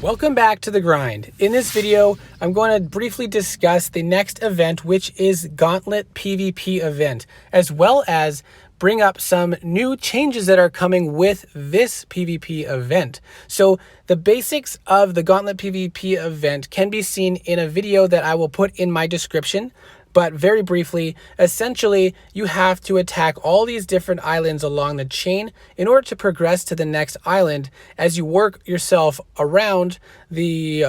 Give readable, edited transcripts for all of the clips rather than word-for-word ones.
Welcome back to the grind. In this video, I'm going to briefly discuss the next event, which is Gauntlet PVP event, as well as bring up some new changes that are coming with this PvP event. So the basics of the Gauntlet PVP event can be seen in a video that I will put in my description. But very briefly, essentially, you have to attack all these different islands along the chain in order to progress to the next island as you work yourself around the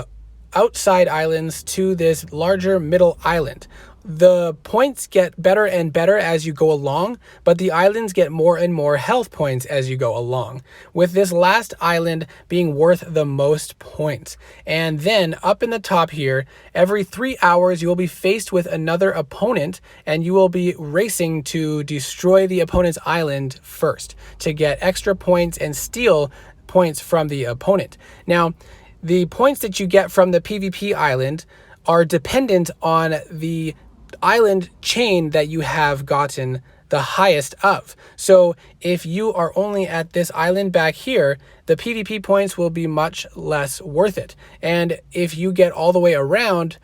outside islands to this larger middle island. The points get better and better as you go along, but the islands get more and more health points as you go along, with this last island being worth the most points. And then up in the top here, every 3 hours you will be faced with another opponent and you will be racing to destroy the opponent's island first to get extra points and steal points from the opponent. Now, the points that you get from the PvP island are dependent on the island chain that you have gotten the highest of. So if you are only at this island back here, the PvP points will be much less worth it. And if you get all the way around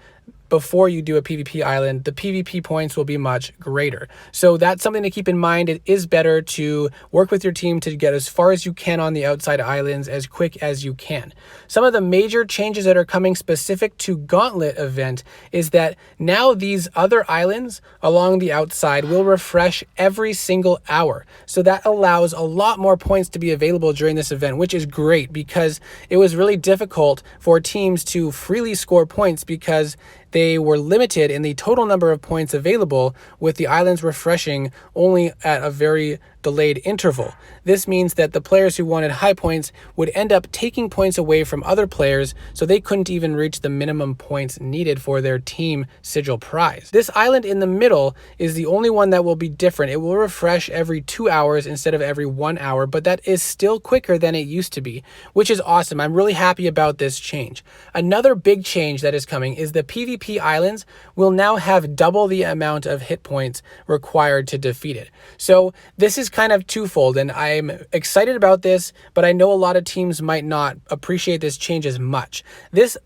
before you do a PvP island, the PvP points will be much greater. So that's something to keep in mind. It is better to work with your team to get as far as you can on the outside islands as quick as you can. Some of the major changes that are coming specific to Gauntlet event is that now these other islands along the outside will refresh every single hour. So that allows a lot more points to be available during this event, which is great because it was really difficult for teams to freely score points because they were limited in the total number of points available, with the islands refreshing only at a very delayed interval. This means that the players who wanted high points would end up taking points away from other players, so they couldn't even reach the minimum points needed for their team sigil prize. This island in the middle is the only one that will be different. It will refresh every 2 hours instead of every 1 hour, but that is still quicker than it used to be, which is awesome. I'm really happy about this change. Another big change that is coming is the PvP islands will now have double the amount of hit points required to defeat it. So this is kind of twofold, and I'm excited about this, but I know a lot of teams might not appreciate this change as much. This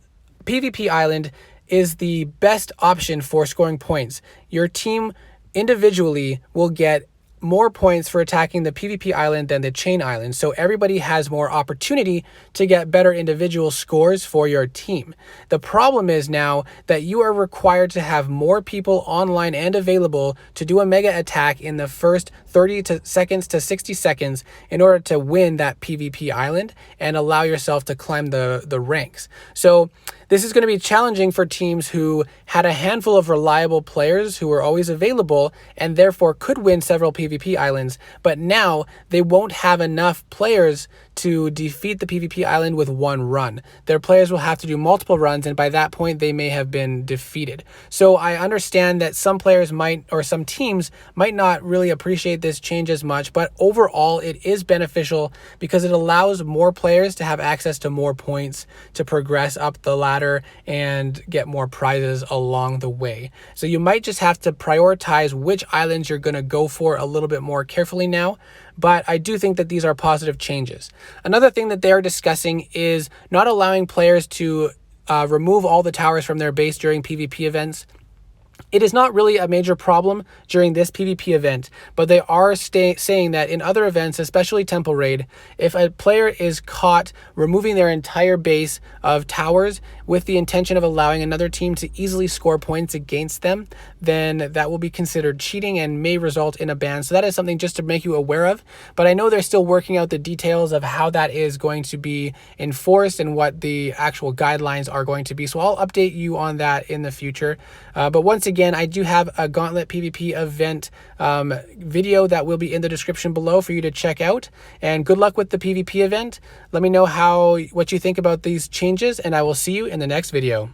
PvP island is the best option for scoring points. Your team individually will get more points for attacking the PvP island than the chain island, so everybody has more opportunity to get better individual scores for your team. The problem is now that you are required to have more people online and available to do a mega attack in the first 30 seconds to 60 seconds in order to win that PvP island and allow yourself to climb the ranks. So this is going to be challenging for teams who had a handful of reliable players who were always available and therefore could win several PvP islands, but now they won't have enough players to defeat the PvP island with one run. Their players will have to do multiple runs, and by that point they may have been defeated. So I understand that some players might, or some teams might not really appreciate this change as much, but overall it is beneficial because it allows more players to have access to more points to progress up the ladder and get more prizes along the way. So you might just have to prioritize which islands you're going to go for a little bit more carefully now, but I do think that these are positive changes. Another thing that they are discussing is not allowing players to remove all the towers from their base during PvP events. It is not really a major problem during this PvP event, but they are saying that in other events, especially Temple Raid, if a player is caught removing their entire base of towers with the intention of allowing another team to easily score points against them, then that will be considered cheating and may result in a ban. So that is something just to make you aware of, but I know they're still working out the details of how that is going to be enforced and what the actual guidelines are going to be. So I'll update you on that in the future. But once again, I do have a Gauntlet PvP event video that will be in the description below for you to check out. And good luck with the PvP event. Let me know what you think about these changes, and I will see you in the next video.